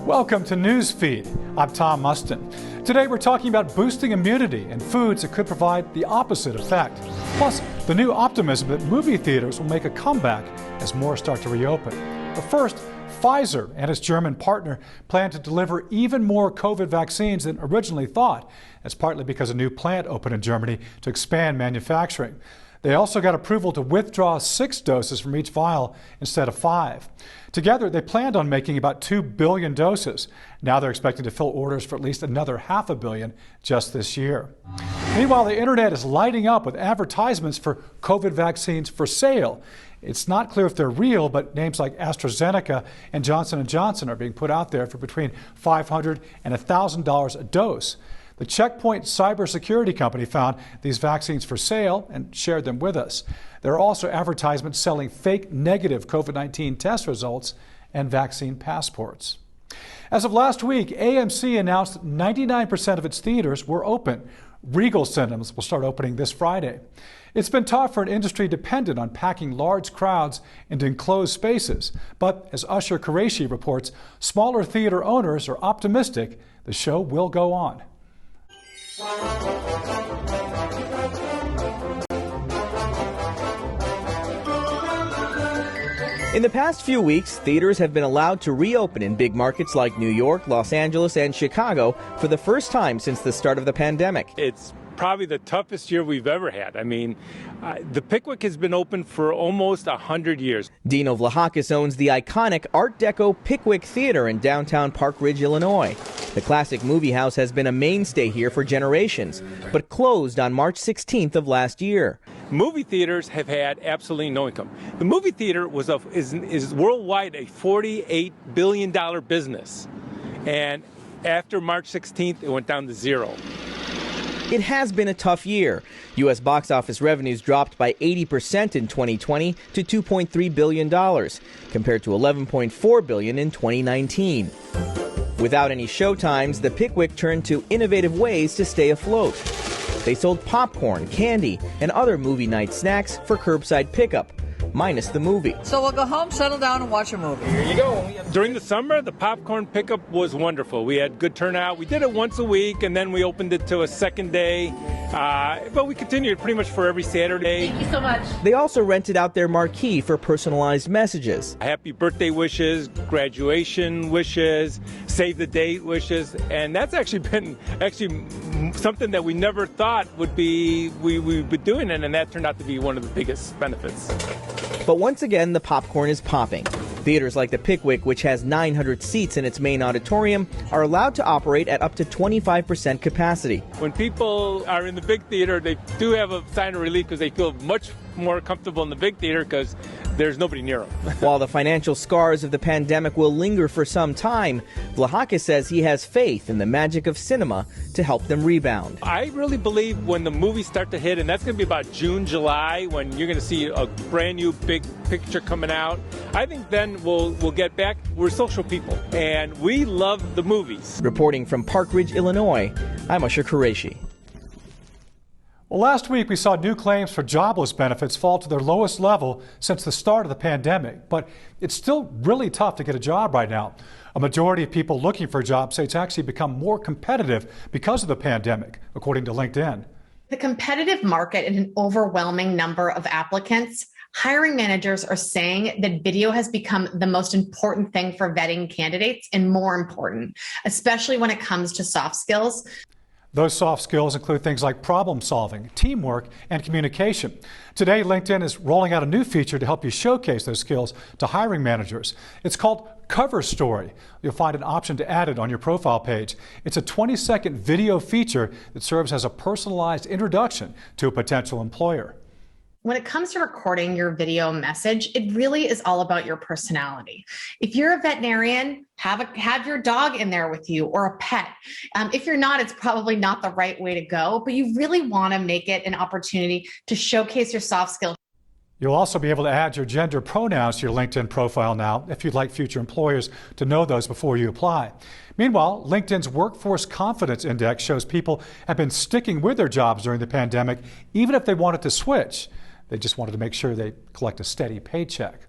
Welcome to Newsfeed. I'm Tom Mustin. Today we're talking about boosting immunity and foods that could provide the opposite effect. Plus, the new optimism that movie theaters will make a comeback as more start to reopen. But first, Pfizer and its German partner plan to deliver even more COVID vaccines than originally thought. That's partly because a new plant opened in Germany to expand manufacturing. They also got approval to withdraw 6 doses from each vial instead of 5. Together, they planned on making about 2 billion doses. Now they're expecting to fill orders for at least another 500 million just this year. Meanwhile, the internet is lighting up with advertisements for COVID vaccines for sale. It's not clear if they're real, but names like AstraZeneca and Johnson & Johnson are being put out there for between $500 and $1,000 a dose. The Checkpoint cybersecurity company found these vaccines for sale and shared them with us. There are also advertisements selling fake negative COVID-19 test results and vaccine passports. As of last week, AMC announced 99% of its theaters were open. Regal cinemas will start opening this Friday. It's been tough for an industry dependent on packing large crowds into enclosed spaces. But as Usher Qureshi reports, smaller theater owners are optimistic the show will go on. In the past few weeks, theaters have been allowed to reopen in big markets like New York, Los Angeles, and Chicago for the first time since the start of the pandemic. It's probably the toughest year we've ever had. I mean, the Pickwick has been open for almost 100 years. Dino Vlahakis owns the iconic Art Deco Pickwick Theater in downtown Park Ridge, Illinois. The classic movie house has been a mainstay here for generations, but closed on March 16th of last year. Movie theaters have had absolutely no income. The movie theater is worldwide a $48 billion business. And after March 16th, it went down to zero. It has been a tough year. U.S. box office revenues dropped by 80% in 2020 to $2.3 billion, compared to $11.4 billion in 2019. Without any showtimes, the Pickwick turned to innovative ways to stay afloat. They sold popcorn, candy, and other movie night snacks for curbside pickup, minus the movie. So we'll go home, settle down, and watch a movie. Here you go. During the summer, the popcorn pickup was wonderful. We had good turnout. We did it once a week, and then we opened it to a second day. But we continued pretty much for every Saturday. Thank you so much. They also rented out their marquee for personalized messages. Happy birthday wishes, graduation wishes, save the date wishes, and that's actually been something that we never thought would be we would be doing it, and that turned out to be one of the biggest benefits. But once again, the popcorn is popping. Theaters like the Pickwick, which has 900 seats in its main auditorium, are allowed to operate at up to 25% capacity. When people are in the big theater, they do have a sign of relief because they feel much more comfortable in the big theater because there's nobody near them. While the financial scars of the pandemic will linger for some time, Vlahakis says he has faith in the magic of cinema to help them rebound. I really believe when the movies start to hit, and that's going to be about June, July, when you're going to see a brand new big picture coming out, I think then we'll get back. We're social people, and we love the movies. Reporting from Park Ridge, Illinois, I'm Usher Qureshi. Well, last week we saw new claims for jobless benefits fall to their lowest level since the start of the pandemic, but it's still really tough to get a job right now. A majority of people looking for a job say it's actually become more competitive because of the pandemic, according to LinkedIn. The competitive market and an overwhelming number of applicants, hiring managers are saying that video has become the most important thing for vetting candidates and more important, especially when it comes to soft skills. Those soft skills include things like problem solving, teamwork, and communication. Today, LinkedIn is rolling out a new feature to help you showcase those skills to hiring managers. It's called Cover Story. You'll find an option to add it on your profile page. It's a 20-second video feature that serves as a personalized introduction to a potential employer. When it comes to recording your video message, it really is all about your personality. If you're a veterinarian, have your dog in there with you or a pet. If you're not, it's probably not the right way to go, but you really want to make it an opportunity to showcase your soft skills. You'll also be able to add your gender pronouns to your LinkedIn profile now if you'd like future employers to know those before you apply. Meanwhile, LinkedIn's Workforce Confidence Index shows people have been sticking with their jobs during the pandemic, even if they wanted to switch. They just wanted to make sure they collect a steady paycheck.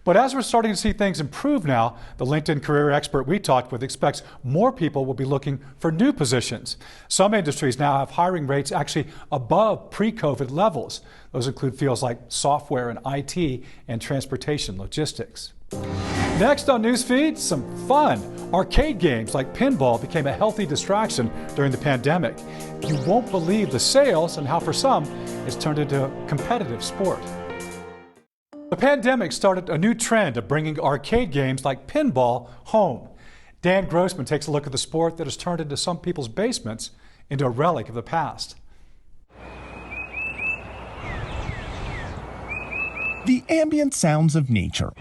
But as we're starting to see things improve now, the LinkedIn career expert we talked with expects more people will be looking for new positions. Some industries now have hiring rates actually above pre-COVID levels. Those include fields like software and IT and transportation logistics. Next on Newsfeed, some fun. Arcade games like pinball became a healthy distraction during the pandemic. You won't believe the sales and how for some it's turned into a competitive sport. The pandemic started a new trend of bringing arcade games like pinball home. Dan Grossman takes a look at the sport that has turned into some people's basements into a relic of the past. The ambient sounds of nature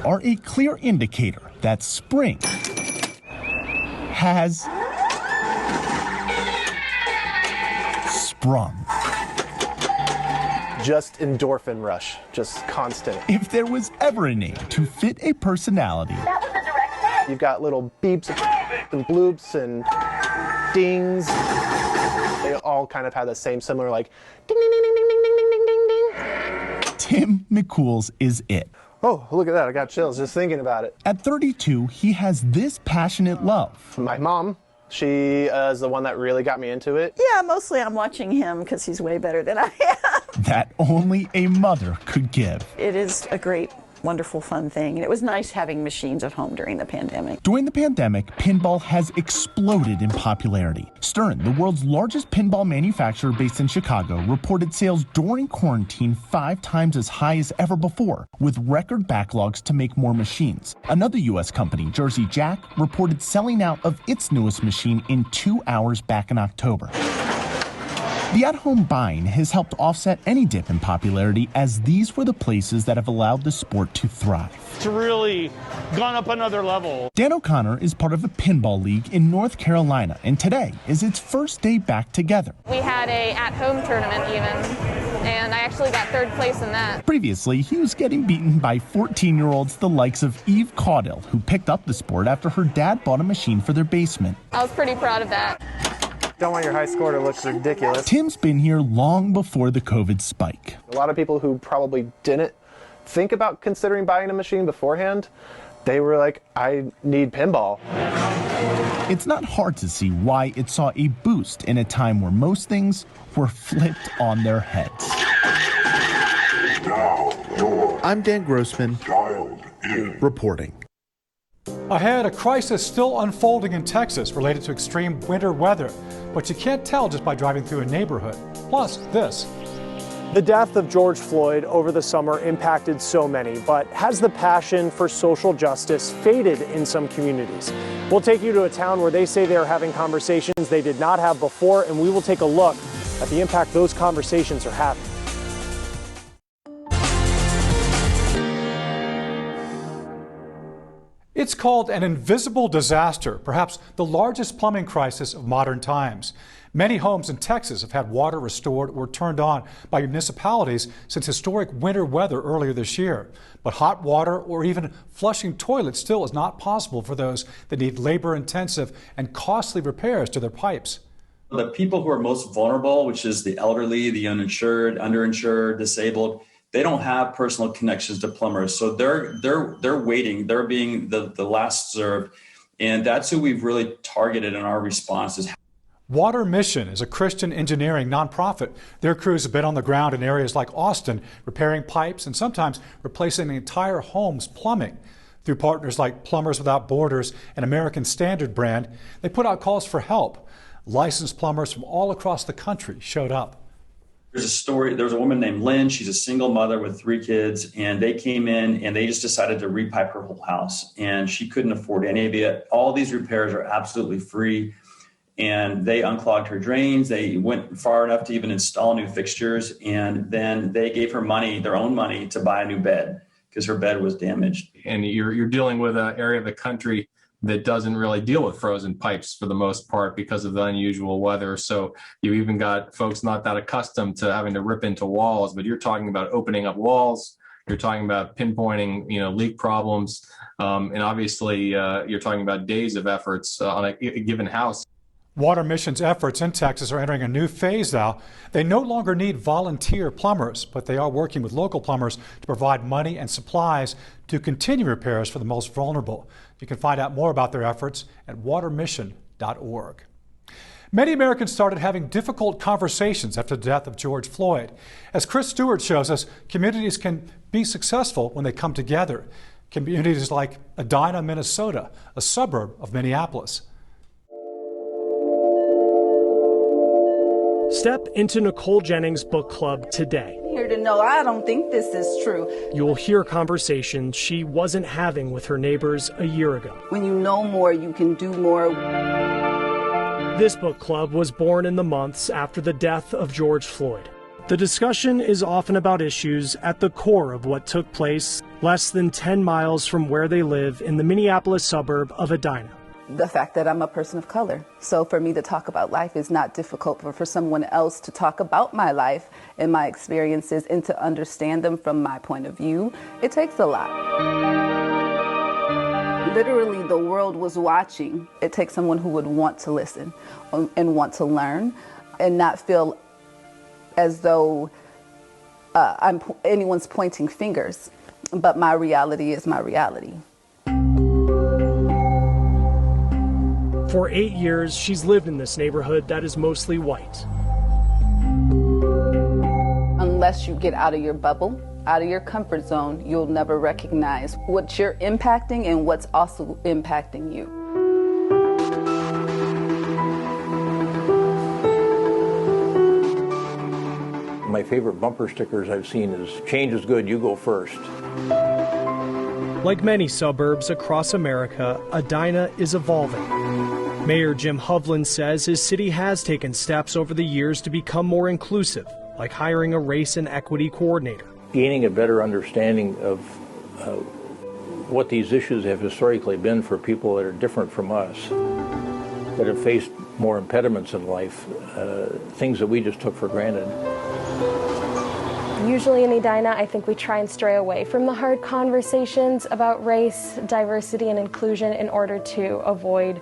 are a clear indicator that spring has sprung. Just endorphin rush, just constant. If there was ever a name to fit a personality, You've got little beeps and bloops and dings. They all kind of have the same similar like ding, ding, ding, ding, ding, ding, ding, ding, ding. Tim McCool's is it. Oh, look at that. I got chills just thinking about it. At 32, he has this passionate love. My mom, she is the one that really got me into it. Yeah, mostly I'm watching him because he's way better than I am. That only a mother could give. It is a great, wonderful, fun thing. And it was nice having machines at home during the pandemic. During the pandemic, pinball has exploded in popularity. Stern, the world's largest pinball manufacturer based in Chicago, reported sales during quarantine 5 times as high as ever before, with record backlogs to make more machines. Another U.S. company, Jersey Jack, reported selling out of its newest machine in 2 hours back in October. The at-home buying has helped offset any dip in popularity, as these were the places that have allowed the sport to thrive. It's really gone up another level. Dan O'Connor is part of a pinball league in North Carolina, and today is its first day back together. We had a at-home tournament even, and I actually got 3rd place in that. Previously, he was getting beaten by 14-year-olds the likes of Eve Caudill, who picked up the sport after her dad bought a machine for their basement. I was pretty proud of that. Don't want your high score to look ridiculous. Tim's been here long before the COVID spike. A lot of people who probably didn't think about considering buying a machine beforehand, they were like, I need pinball. It's not hard to see why it saw a boost in a time where most things were flipped on their heads. I'm Dan Grossman, reporting. Ahead, a crisis still unfolding in Texas related to extreme winter weather, but you can't tell just by driving through a neighborhood. Plus, this. The death of George Floyd over the summer impacted so many, but has the passion for social justice faded in some communities? We'll take you to a town where they say they are having conversations they did not have before, and we will take a look at the impact those conversations are having. It's called an invisible disaster, perhaps the largest plumbing crisis of modern times. Many homes in Texas have had water restored or turned on by municipalities since historic winter weather earlier this year. But hot water or even flushing toilets still is not possible for those that need labor-intensive and costly repairs to their pipes. The people who are most vulnerable, which is the elderly, the uninsured, underinsured, disabled, they don't have personal connections to plumbers. So they're waiting. They're being the last served. And that's who we've really targeted in our responses. Water Mission is a Christian engineering nonprofit. Their crews have been on the ground in areas like Austin, repairing pipes and sometimes replacing the entire home's plumbing. Through partners like Plumbers Without Borders and American Standard brand, they put out calls for help. Licensed plumbers from all across the country showed up. There's a story, there was a woman named Lynn, she's a single mother with 3 kids, and they came in and they just decided to repipe her whole house, and she couldn't afford any of it. All these repairs are absolutely free, and they unclogged her drains. They went far enough to even install new fixtures, and then they gave her money, their own money, to buy a new bed because her bed was damaged. And you're dealing with an area of the country that doesn't really deal with frozen pipes for the most part because of the unusual weather. So you even got folks not that accustomed to having to rip into walls, but you're talking about opening up walls. You're talking about pinpointing, leak problems. And obviously you're talking about days of efforts on a given house. Water missions efforts in Texas are entering a new phase now. They no longer need volunteer plumbers, but they are working with local plumbers to provide money and supplies to continue repairs for the most vulnerable. You can find out more about their efforts at watermission.org. Many Americans started having difficult conversations after the death of George Floyd. As Chris Stewart shows us, communities can be successful when they come together. Communities like Edina, Minnesota, a suburb of Minneapolis. Step into Nicole Jennings' book club today. Here to know I don't think this is true. You'll hear conversations she wasn't having with her neighbors a year ago. When you know more, you can do more. This book club was born in the months after the death of George Floyd. The discussion is often about issues at the core of what took place less than 10 miles from where they live in the Minneapolis suburb of Edina. The fact that I'm a person of color. So for me to talk about life is not difficult, but for someone else to talk about my life and my experiences and to understand them from my point of view, it takes a lot. Literally, the world was watching. It takes someone who would want to listen and want to learn and not feel as though anyone's pointing fingers, but my reality is my reality. For 8 years, she's lived in this neighborhood that is mostly white. Unless you get out of your bubble, out of your comfort zone, you'll never recognize what you're impacting and what's also impacting you. My favorite bumper stickers I've seen is "Change is good, you go first." Like many suburbs across America, Edina is evolving. Mayor Jim Hovland says his city has taken steps over the years to become more inclusive, like hiring a race and equity coordinator. Gaining a better understanding of what these issues have historically been for people that are different from us, that have faced more impediments in life, things that we just took for granted. Usually in Edina, I think we try and stray away from the hard conversations about race, diversity, and inclusion in order to avoid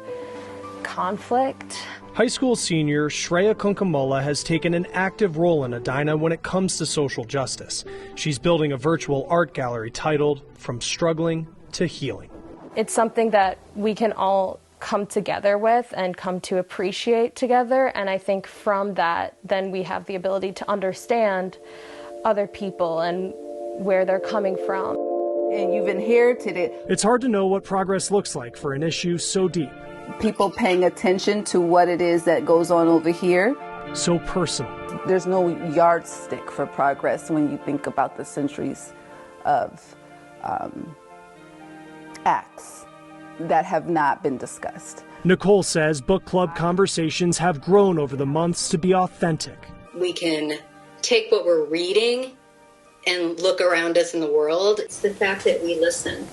conflict. High school senior Shreya Kunkamola has taken an active role in Edina when it comes to social justice. She's building a virtual art gallery titled From Struggling to Healing. It's something that we can all come together with and come to appreciate together. And I think from that, then we have the ability to understand other people and where they're coming from. And you've inherited it. It's hard to know what progress looks like for an issue so deep. People paying attention to what it is that goes on over here. So personal. There's no yardstick for progress when you think about the centuries of acts that have not been discussed. Nicole says book club conversations have grown over the months to be authentic. We can take what we're reading and look around us in the world. It's the fact that we listen,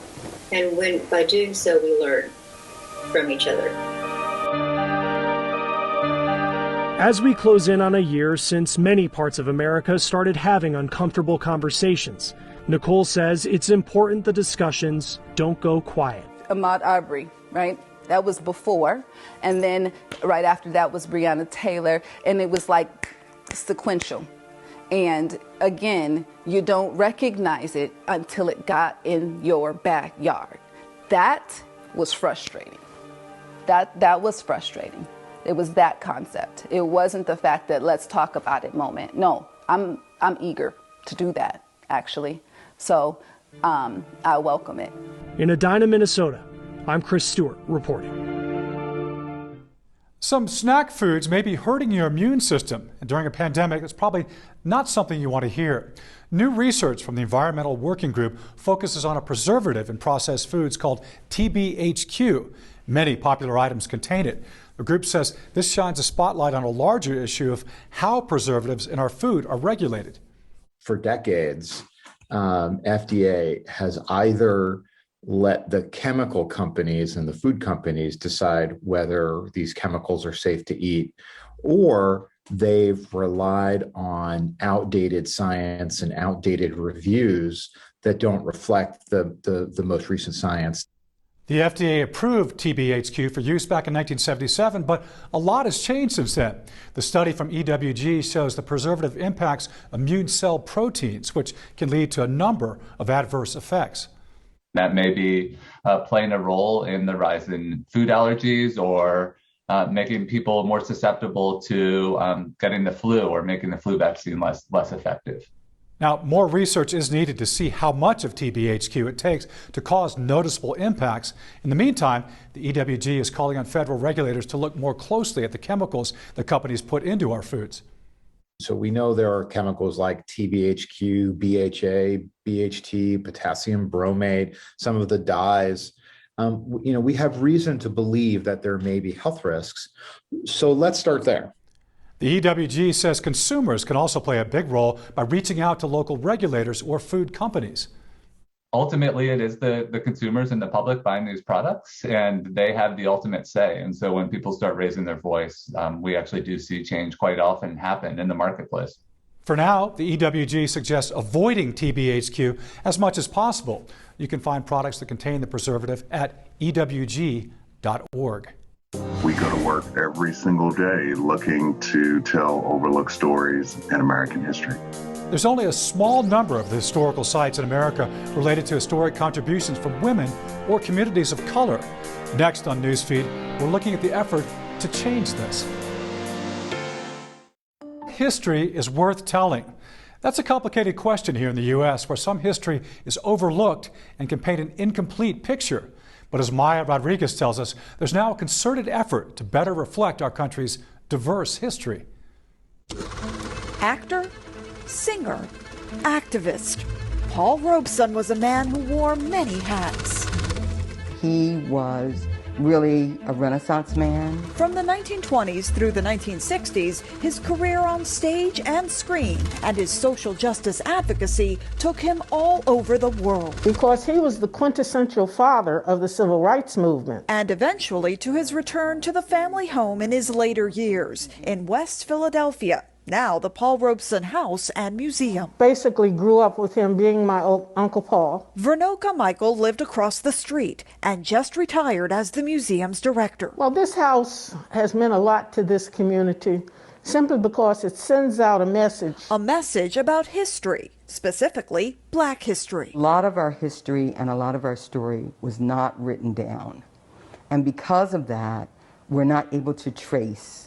and by doing so, we learn from each other. As we close in on a year since many parts of America started having uncomfortable conversations, Nicole says it's important the discussions don't go quiet. Ahmaud Arbery, right? That was before. And then right after that was Breonna Taylor. And it was like sequential. And again, you don't recognize it until it got in your backyard. That was frustrating. That was frustrating. It was that concept. It wasn't the fact that let's talk about it moment. No, I'm eager to do that, actually. So I welcome it. In Edina, Minnesota, I'm Chris Stewart reporting. Some snack foods may be hurting your immune system, and during a pandemic, it's probably not something you want to hear. New research from the Environmental Working Group focuses on a preservative in processed foods called Tbhq. Many popular items contain it. The group says this shines a spotlight on a larger issue of how preservatives in our food are regulated. For decades, FDA has either let the chemical companies and the food companies decide whether these chemicals are safe to eat, or they've relied on outdated science and outdated reviews that don't reflect the most recent science. The FDA approved Tbhq for use back in 1977, but a lot has changed since then. The study from EWG shows the preservative impacts immune cell proteins, which can lead to a number of adverse effects. That may be playing a role in the rise in food allergies or making people more susceptible to getting the flu or making the flu vaccine less effective. Now, more research is needed to see how much of Tbhq it takes to cause noticeable impacts. In the meantime, the EWG is calling on federal regulators to look more closely at the chemicals the companies put into our foods. So we know there are chemicals like Tbhq, BHA, BHT, potassium bromate, some of the dyes. We have reason to believe that there may be health risks. So let's start there. The EWG says consumers can also play a big role by reaching out to local regulators or food companies. Ultimately, it is the consumers and the public buying these products, and they have the ultimate say. And so when people start raising their voice, we actually do see change quite often happen in the marketplace. For now, the EWG suggests avoiding Tbhq as much as possible. You can find products that contain the preservative at ewg.org. We go to work every single day looking to tell overlooked stories in American history. There's only a small number of the historical sites in America related to historic contributions from women or communities of color. Next on Newsfeed, we're looking at the effort to change this. History is worth telling. That's a complicated question here in the U.S., where some history is overlooked and can paint an incomplete picture. But as Maya Rodriguez tells us, there's now a concerted effort to better reflect our country's diverse history. Actor, singer, activist. Paul Robeson was a man who wore many hats. He was really a Renaissance man. From the 1920s through the 1960s, his career on stage and screen and his social justice advocacy took him all over the world. Because he was the quintessential father of the civil rights movement. And eventually to his return to the family home in his later years in West Philadelphia. Now the Paul Robeson House and Museum. Basically grew up with him being my Uncle Paul. Vernoka Michael lived across the street and just retired as the museum's director. Well, this house has meant a lot to this community simply because it sends out a message. A message about history, specifically Black history. A lot of our history and a lot of our story was not written down. And because of that, we're not able to trace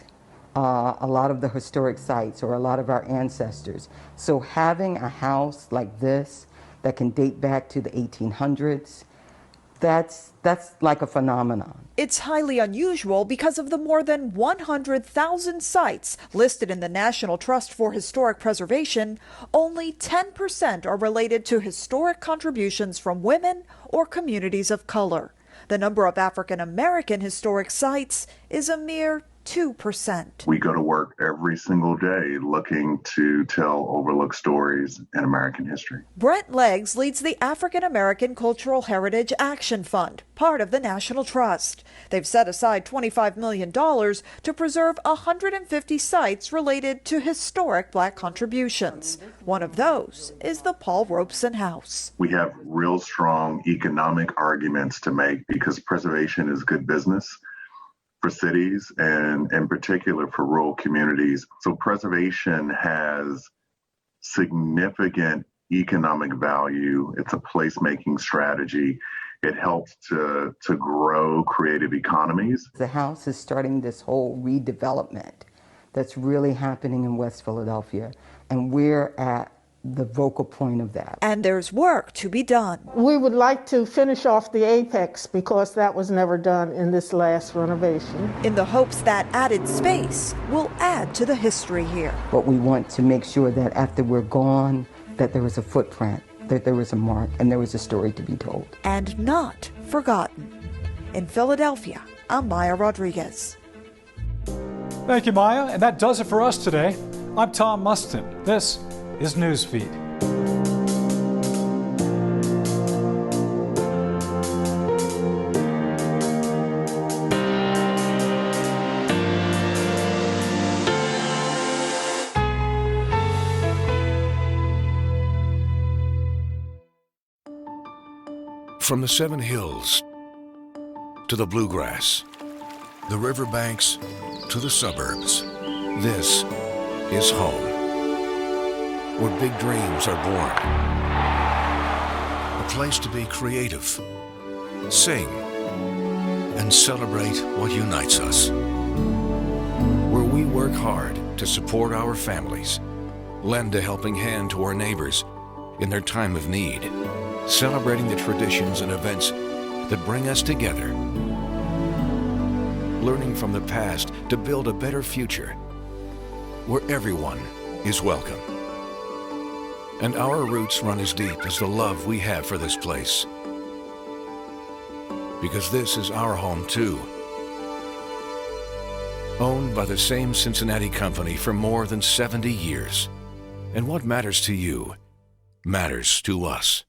a lot of the historic sites or a lot of our ancestors. So having a house like this that can date back to the 1800s, that's like a phenomenon. It's highly unusual because of the more than 100,000 sites listed in the National Trust for Historic Preservation. Only 10% are related to historic contributions from women or communities of color. The number of African American historic sites is a mere 2%. We go to work every single day looking to tell overlooked stories in American history. Brent Leggs leads the African American Cultural Heritage Action Fund, part of the National Trust. They've set aside $25 million to preserve 150 sites related to historic Black contributions. One of those is the Paul Robeson House. We have real strong economic arguments to make because preservation is good business for cities and in particular for rural communities. So preservation has significant economic value. It's a placemaking strategy. It helps to grow creative economies. The house is starting this whole redevelopment that's really happening in West Philadelphia, and we're at the vocal point of that. And there's work to be done. We would like to finish off the apex because that was never done in this last renovation. In the hopes that added space will add to the history here. But we want to make sure that after we're gone, that there was a footprint, that there was a mark, and there was a story to be told. And not forgotten. In Philadelphia, I'm Maya Rodriguez. Thank you, Maya. And that does it for us today. I'm Tom Mustin. This is Newsfeed. From the Seven Hills to the bluegrass, the riverbanks to the suburbs. This is home, where big dreams are born. A place to be creative, sing, and celebrate what unites us. Where we work hard to support our families, lend a helping hand to our neighbors in their time of need, celebrating the traditions and events that bring us together, learning from the past to build a better future, where everyone is welcome. And our roots run as deep as the love we have for this place. Because this is our home too. Owned by the same Cincinnati company for more than 70 years. And what matters to you matters to us.